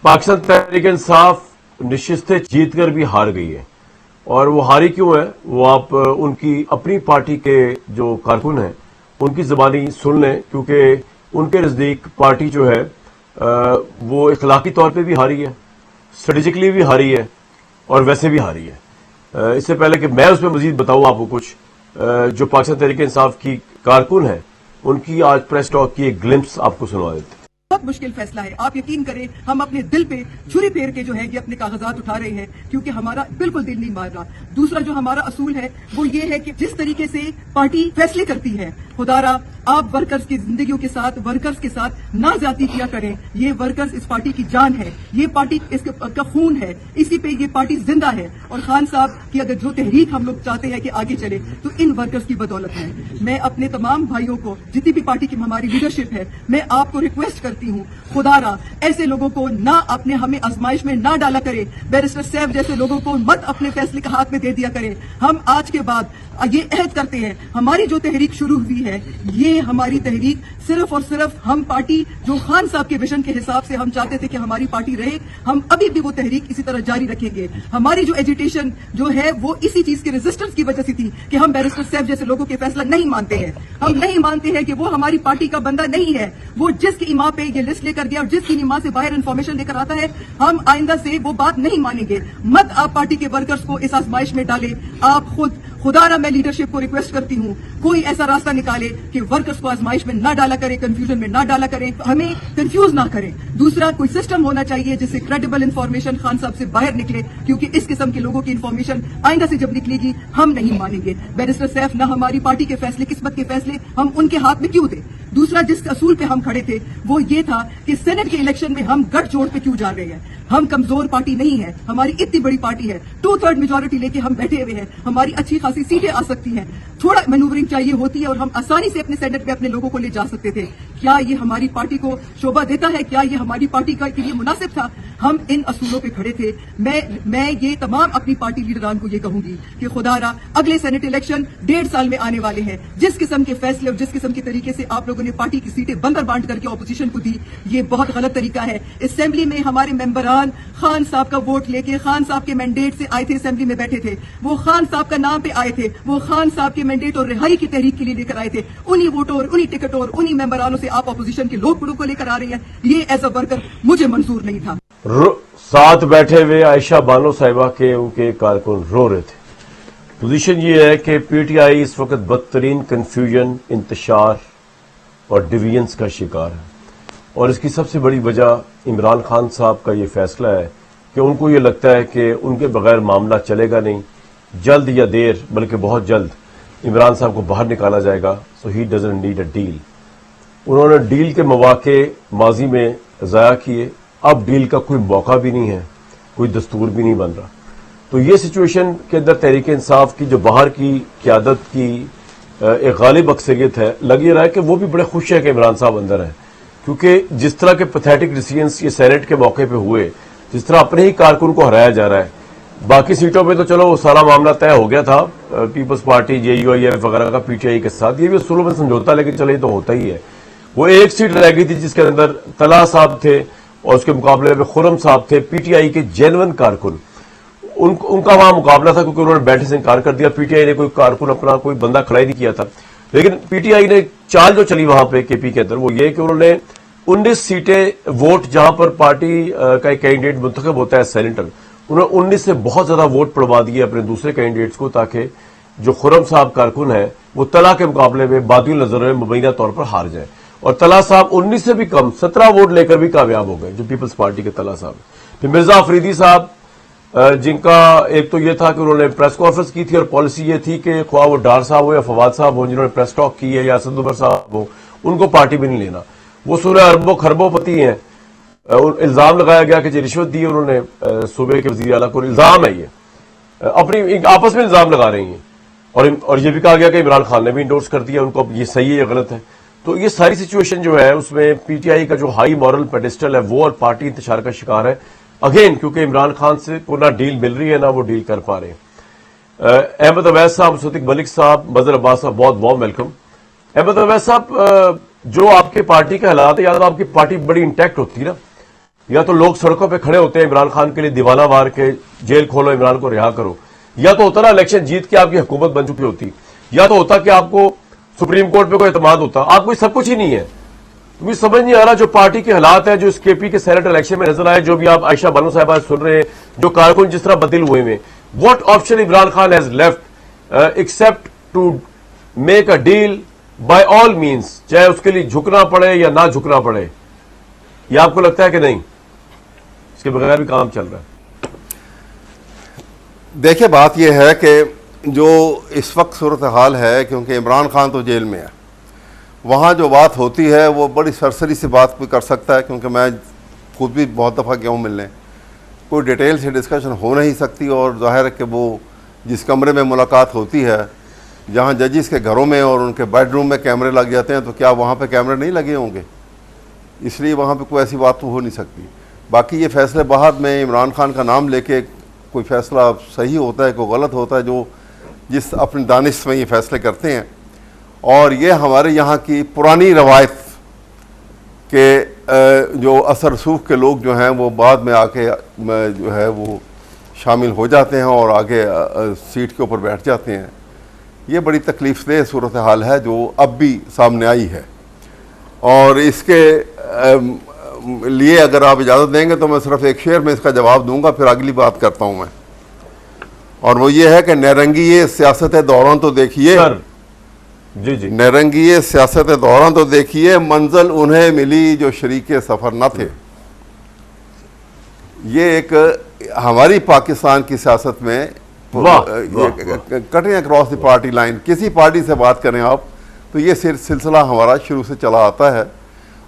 پاکستان تحریک انصاف نشستیں جیت کر بھی ہار گئی ہے، اور وہ ہاری کیوں ہے وہ آپ ان کی اپنی پارٹی کے جو کارکن ہیں ان کی زبانی سن لیں، کیونکہ ان کے نزدیک پارٹی جو ہے وہ اخلاقی طور پہ بھی ہاری ہے، اسٹریٹجکلی بھی ہاری ہے اور ویسے بھی ہاری ہے۔ اس سے پہلے کہ میں اس پہ مزید بتاؤں آپ کو کچھ، جو پاکستان تحریک انصاف کی کارکن ہیں ان کی آج پریس ٹاک کی ایک گلمپس آپ کو سنوا دیتے ہیں۔ بہت مشکل فیصلہ ہے، آپ یقین کریں ہم اپنے دل پہ چھری پھیر کے جو ہے یہ اپنے کاغذات اٹھا رہے ہیں، کیونکہ ہمارا بالکل دل نہیں مان رہا۔ دوسرا جو ہمارا اصول ہے وہ یہ ہے کہ جس طریقے سے پارٹی فیصلے کرتی ہے، خدا را آپ ورکرز کی زندگیوں کے ساتھ، ورکرز کے ساتھ نہ زیادتی کیا کریں۔ یہ ورکرز اس پارٹی کی جان ہے، یہ پارٹی اس کا خون ہے، اسی پہ یہ پارٹی زندہ ہے، اور خان صاحب کی اگر جو تحریک ہم لوگ چاہتے ہیں کہ آگے چلے تو ان ورکرز کی بدولت ہے۔ میں اپنے تمام بھائیوں کو، جتنی بھی پارٹی کی ہماری لیڈرشپ ہے، میں آپ کو ریکویسٹ کرتی ہوں، خدا را ایسے لوگوں کو نہ اپنے ہمیں آزمائش میں نہ ڈالا کرے، بیرسٹر سیف جیسے لوگوں کو مت اپنے فیصلے کا ہاتھ میں دے دیا کرے۔ ہم آج کے بعد یہ عہد کرتے ہیں، ہماری جو تحریک شروع ہوئی ہے یہ ہماری تحریک صرف اور صرف ہم پارٹی جو خان صاحب کے ویژن کے حساب سے ہم چاہتے تھے کہ ہماری پارٹی رہے، ہم ابھی بھی وہ تحریک اسی طرح جاری رکھیں گے۔ ہماری جو ایجیٹیشن جو ہے وہ اسی چیز کے ریزسٹنس کی وجہ سے تھی کہ ہم بیرسٹر سیف جیسے لوگوں کے فیصلہ نہیں مانتے ہیں، ہم نہیں مانتے ہیں کہ وہ ہماری پارٹی کا بندہ نہیں ہے، وہ جس کی ایما پہ یہ لسٹ لے کر گیا اور جس کی ایما سے باہر انفارمیشن لے کر آتا ہے، ہم آئندہ سے وہ بات نہیں مانیں گے۔ مت آپ پارٹی کے ورکرز کو اس آزمائش میں ڈالیں، آپ خود خدا را میں لیڈرشپ کو ریکویسٹ کرتی ہوں کوئی ایسا راستہ نکالے کہ ورکرز کو آزمائش میں نہ ڈالا کرے، کنفیوژن میں نہ ڈالا کرے، ہمیں کنفیوز نہ کریں۔ دوسرا کوئی سسٹم ہونا چاہیے جس سے کریڈیبل انفارمیشن خان صاحب سے باہر نکلے، کیونکہ اس قسم کے لوگوں کی انفارمیشن آئندہ سے جب نکلے گی ہم نہیں مانیں گے۔ بیرسٹر سیف نہ ہماری پارٹی کے فیصلے، قسمت کے فیصلے ہم ان کے ہاتھ میں کیوں دیں؟ دوسرا جس اصول پہ ہم کھڑے تھے وہ یہ تھا کہ سینٹ کے الیکشن میں ہم گٹھ جوڑ پہ کیوں جا رہے ہیں؟ ہم کمزور پارٹی نہیں ہے، ہماری اتنی بڑی پارٹی ہے، 2/3 میجورٹی لے کے ہم بیٹھے ہوئے ہیں، ہماری اچھی خاصی سیٹیں آ سکتی ہیں، تھوڑا مینوورنگ چاہیے ہوتی ہے اور ہم آسانی سے اپنے سینٹ میں اپنے لوگوں کو لے جا سکتے تھے۔ کیا یہ ہماری پارٹی کو شوبھا دیتا ہے؟ کیا یہ ہماری پارٹی کے لیے مناسب تھا؟ ہم ان اصولوں پہ کھڑے تھے۔ میں یہ تمام اپنی پارٹی لیڈران کو یہ کہوں گی کہ خدا را اگلے سینٹ الیکشن 1.5 سال میں آنے والے ہیں، جس قسم کے فیصلے اور جس قسم کے طریقے سے آپ لوگوں نے پارٹی کی سیٹیں بندر بانٹ کر کے اپوزیشن کو دی، یہ بہت غلط طریقہ ہے۔ اسمبلی میں ہمارے ممبران خان صاحب کا ووٹ لے کے خان صاحب کے مینڈیٹ سے آئے تھے، اسمبلی میں بیٹھے تھے، وہ خان صاحب کا نام پہ آئے تھے، وہ خان صاحب کے مینڈیٹ اور رہائی کی تحریک کے لیے لے کر آئے تھے، انہی ووٹوں اور انہی ٹکٹوں اور انہی ممبرانوں سے آپ اپوزیشن کے لوگ کو لے کر آ رہی ہیں۔ یہ ایز اے ورکر مجھے منظور نہیں تھا۔ ساتھ بیٹھے ہوئے عائشہ بانو صاحبہ کے ان کے کارکن رو رہے تھے۔ پوزیشن یہ ہے کہ پی ٹی آئی اس وقت بدترین کنفیوژن، انتشار اور ڈویژنس کا شکار ہے، اور اس کی سب سے بڑی وجہ عمران خان صاحب کا یہ فیصلہ ہے کہ ان کو یہ لگتا ہے کہ ان کے بغیر معاملہ چلے گا نہیں، جلد یا دیر بلکہ بہت جلد عمران صاحب کو باہر نکالا جائے گا، so he doesn't need a deal. انہوں نے ڈیل کے مواقع ماضی میں ضائع کیے، اب ڈیل کا کوئی موقع بھی نہیں ہے، کوئی دستور بھی نہیں بن رہا۔ تو یہ سچویشن کے اندر تحریک انصاف کی جو باہر کی قیادت کی ایک غالب اکثریت ہے، لگ یہ رہا ہے کہ وہ بھی بڑے خوش ہے کہ عمران صاحب اندر ہیں، کیونکہ جس طرح کے پیتھیٹک ڈیسیژنس یہ سینٹ کے موقع پہ ہوئے، جس طرح اپنے ہی کارکن کو ہرایا جا رہا ہے، باقی سیٹوں پہ تو چلو وہ سارا معاملہ طے ہو گیا تھا، پیپلز پارٹی، جے یو آئی ایف وغیرہ کا پی ٹی آئی کے ساتھ، یہ بھی اصولوں میں سمجھوتا، لیکن چلے تو ہوتا ہی ہے۔ وہ ایک سیٹ رہ گئی تھی جس کے اندر طلحہ صاحب تھے اور اس کے مقابلے میں خرم صاحب تھے، پی ٹی آئی کے جینون کارکن، ان کا وہاں مقابلہ تھا کیونکہ انہوں نے بیٹھنے سے انکار کر دیا۔ پی ٹی آئی نے کوئی کارکن اپنا کوئی بندہ کھڑا ہی نہیں کیا تھا، لیکن پی ٹی آئی نے چال جو چلی وہاں پہ کے پی کے اندر وہ یہ کہ انہوں نے 19 سیٹیں ووٹ جہاں پر پارٹی کا ایک کینڈیڈیٹ منتخب ہوتا ہے سینیٹر، انہوں نے 19 سے بہت زیادہ ووٹ پڑوا دیے اپنے دوسرے کینڈیڈیٹس کو، تاکہ جو خرم صاحب کارکن ہیں وہ طلحہ کے مقابلے میں بادی النظر میں مبینہ طور پر ہار جائیں، اور طلحہ صاحب 19 سے بھی کم 17 ووٹ لے کر بھی کامیاب ہو گئے، جو پیپلز پارٹی کے طلحہ صاحب۔ پھر مرزا افریدی صاحب، جن کا ایک تو یہ تھا کہ انہوں نے پریس کانفرنس کی تھی اور پالیسی یہ تھی کہ خواہ وہ ڈار صاحب ہو یا فواد صاحب ہوں جنہوں نے پریس ٹاک کی ہے، یا اسد عمر صاحب ہوں، ان کو پارٹی میں نہیں لینا، وہ سورہ اربوں خربوں پتی ہیں۔ الزام لگایا گیا کہ رشوت دی انہوں نے صوبے کے وزیر اعلیٰ کو، الزام ہے یہ، اپنی آپس میں الزام لگا رہی ہیں، اور یہ بھی کہا گیا کہ عمران خان نے بھی انڈورس کر دیا ان کو، اب یہ صحیح ہے یا غلط ہے۔ تو یہ ساری سچویشن جو ہے اس میں پی ٹی آئی کا جو ہائی مورل پیڈسٹل ہے وہ اور پارٹی انتشار کا شکار ہے، اگین کیونکہ عمران خان سے کو نہ ڈیل مل رہی ہے نہ وہ ڈیل کر پا رہے ہیں۔ احمد اویس صاحب، صدیق ملک صاحب، مظہر عباس صاحب، بہت وارم ویلکم۔ احمد اویس صاحب، جو آپ کے پارٹی کے حالات ہے، یاد آپ کی پارٹی بڑی انٹیکٹ ہوتی نا، یا تو لوگ سڑکوں پہ کھڑے ہوتے ہیں عمران خان کے لیے دیوانہ وار کے جیل کھولو عمران کو رہا کرو, یا تو ہوتا نا الیکشن جیت کے آپ کی حکومت بن چکی ہوتی, یا تو ہوتا کہ آپ کو سپریم کورٹ پہ کوئی اعتماد ہوتا. آپ کو سب کچھ ہی نہیں ہے. مجھے سمجھ نہیں آ رہا جو پارٹی کے حالات ہیں جو اس کے پی کے سینٹ الیکشن میں نظر آئے, جو بھی آپ عائشہ بانو صاحبہ سن رہے ہیں, جو کارکن جس طرح بدل ہوئے ہیں, what option Imran Khan has left except to make a deal by all means, چاہے اس کے لیے جھکنا پڑے یا نہ جھکنا پڑے. یہ آپ کو لگتا ہے کہ نہیں اس کے بغیر بھی کام چل رہا ہے؟ دیکھیں بات یہ ہے کہ جو اس وقت صورتحال ہے, کیونکہ عمران خان تو جیل میں ہے, وہاں جو بات ہوتی ہے وہ بڑی سرسری سی بات بھی کر سکتا ہے, کیونکہ میں خود بھی بہت دفعہ گیا ہوں ملنے, کوئی ڈیٹیل سے ڈسکشن ہو نہیں سکتی. اور ظاہر ہے کہ وہ جس کمرے میں ملاقات ہوتی ہے, جہاں ججز کے گھروں میں اور ان کے بیڈ روم میں کیمرے لگ جاتے ہیں, تو کیا وہاں پہ کیمرے نہیں لگے ہوں گے؟ اس لیے وہاں پہ کوئی ایسی بات تو ہو نہیں سکتی. باقی یہ فیصلے بعد میں عمران خان کا نام لے کے کوئی فیصلہ صحیح ہوتا ہے, کوئی غلط ہوتا ہے, جو جس اپنی دانش میں یہ فیصلے کرتے ہیں. اور یہ ہمارے یہاں کی پرانی روایت کہ جو اثر رسوخ کے لوگ جو ہیں وہ بعد میں آ کے جو ہے وہ شامل ہو جاتے ہیں اور آگے سیٹ کے اوپر بیٹھ جاتے ہیں. یہ بڑی تکلیف دہ صورتحال ہے جو اب بھی سامنے آئی ہے. اور اس کے لیے اگر آپ اجازت دیں گے تو میں صرف ایک شعر میں اس کا جواب دوں گا, پھر اگلی بات کرتا ہوں میں. اور وہ یہ ہے کہ نیرنگی سیاست دوران تو دیکھیے, جی جی, نیرنگی سیاست دوران تو دیکھیے, منزل انہیں ملی جو شریک سفر نہ تھے. یہ ایک ہماری پاکستان کی سیاست میں cutting across the party line, کسی پارٹی سے بات کریں آپ تو یہ سلسلہ ہمارا شروع سے چلا آتا ہے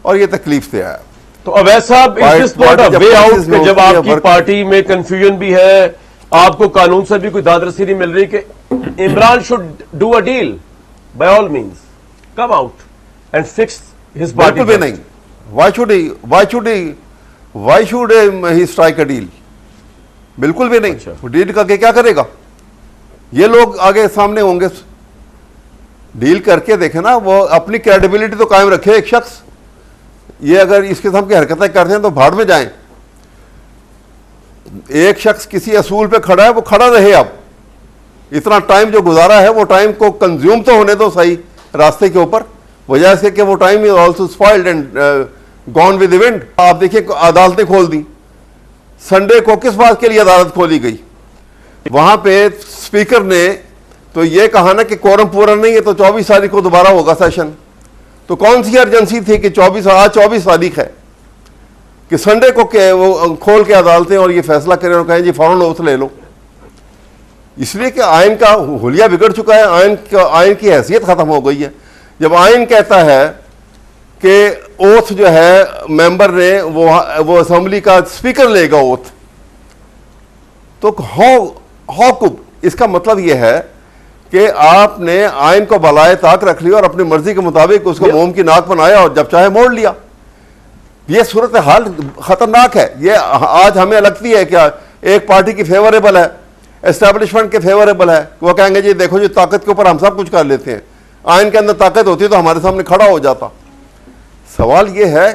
اور یہ تکلیف دہ ہے. تو اویس صاحب, از this not a way out کہ جب آپ کی پارٹی میں کنفیوژن بھی ہے, آپ کو قانون سے بھی کوئی داد رسی نہیں مل رہی, کہ Imran should do a deal by all means, come out and fix his party? بالکل بھی نہیں. Why should he strike a deal? بالکل بھی نہیں. ڈیل کر کے کیا کرے گا؟ یہ لوگ آگے سامنے ہوں گے. ڈیل کر کے دیکھیں نا, وہ اپنی کریڈیبلٹی تو قائم رکھے ایک شخص. یہ اگر اس قسم کی حرکتیں کرتے ہیں تو بھاڑ میں جائیں. ایک شخص کسی اصول پہ کھڑا ہے, وہ کھڑا رہے. اب اتنا ٹائم جو گزارا ہے وہ ٹائم کو کنزیوم تو ہونے دو صحیح راستے کے اوپر, وجہ سے کہ وہ time is also spoiled and gone with the wind. آپ دیکھیں عدالتیں کھول دی. سنڈے کو کس بات کے لیے عدالت کھولی گئی؟ وہاں پہ اسپیکر نے تو یہ کہا نا کہ کورم پورا نہیں ہے تو 24 تاریخ کو دوبارہ ہوگا سیشن. تو کون سی ارجنسی تھی کہ آج 24 تاریخ ہے کہ سنڈے کو وہ کھول کے عدالتیں اور یہ فیصلہ کریں اور کہیں جی فوراً اوتھ لے لو؟ اس لیے کہ آئین کا حلیہ بگڑ چکا ہے, آئین کی حیثیت ختم ہو گئی ہے. جب آئین کہتا ہے کہ اوتھ جو ہے ممبر نے وہ اسمبلی کا اسپیکر لے گا اوتھ, تو ہاؤ اس کا مطلب یہ ہے کہ آپ نے آئین کو بالائے طاق رکھ لیا اور اپنی مرضی کے مطابق اس کو موم کی ناک بنایا اور جب چاہے موڑ لیا. یہ صورتحال خطرناک ہے. یہ آج ہمیں لگتی ہے کہ ایک پارٹی کی فیوریبل ہے, اسٹیبلشمنٹ کے فیوریبل ہے, وہ کہیں گے جی دیکھو جی طاقت کے اوپر ہم سب کچھ کر لیتے ہیں. آئین کے اندر طاقت ہوتی تو ہمارے سامنے کھڑا ہو جاتا. سوال یہ ہے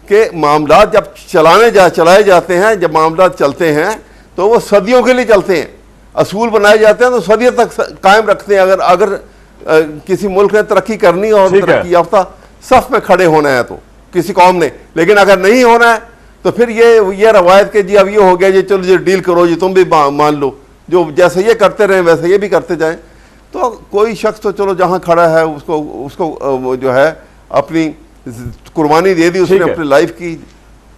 کہ معاملات جب چلائے جاتے ہیں, جب معاملات چلتے ہیں تو وہ صدیوں کے لیے چلتے ہیں. اصول بنائے جاتے ہیں تو صدیوں تک قائم رکھتے ہیں. اگر کسی ملک نے ترقی کرنی اور ترقی یافتہ صف میں کھڑے ہونا ہے تو کسی قوم نے, لیکن اگر نہیں ہونا ہے تو پھر یہ روایت کہ جی اب یہ ہو گیا جی چلو جی ڈیل کرو جی تم بھی مان لو, جو جیسے یہ کرتے رہیں ویسے یہ بھی کرتے جائیں. تو کوئی شخص تو چلو جہاں کھڑا ہے اس کو جو ہے اپنی قربانی دے دی, اس نے اپنی لائف کی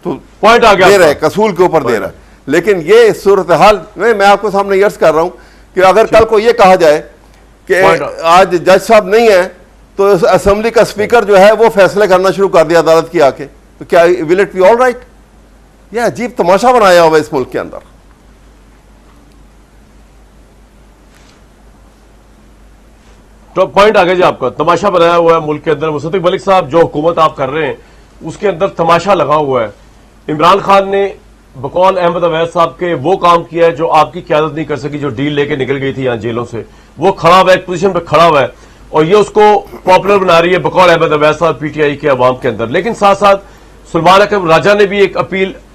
تو دے رہا ہے, اصول کے اوپر دے رہا ہے. لیکن یہ صورتحال میں آپ کو سامنے عرض کر رہا ہوں کہ اگر کل کو یہ کہا جائے کہ آج جج صاحب نہیں ہے تو اسمبلی کا اسپیکر جو ہے وہ فیصلے کرنا شروع کر دیا عدالت کی آ کے, تو کیا will it be all right? یہ عجیب تماشا بنایا ہوا اس ملک کے اندر. تو پوائنٹ آگے جی آپ کا تماشا بنایا ہوا ہے ملک کے اندر. مصدق ملک صاحب, جو حکومت آپ کر رہے ہیں اس کے اندر تماشا لگا ہوا ہے. عمران خان نے بقول احمد اویس صاحب کے وہ کام کیا ہے جو آپ کی قیادت نہیں کر سکی, جو ڈیل لے کے نکل گئی تھی یہاں جیلوں سے. وہ کھڑا ہوا ہے, ایک پوزیشن پہ کھڑا ہوا ہے اور یہ اس کو پاپولر بنا رہی ہے بقول احمد اویس صاحب پی ٹی آئی کے عوام کے اندر. لیکن ساتھ ساتھ سلمان اکرم راجہ نے بھی ایک اپیل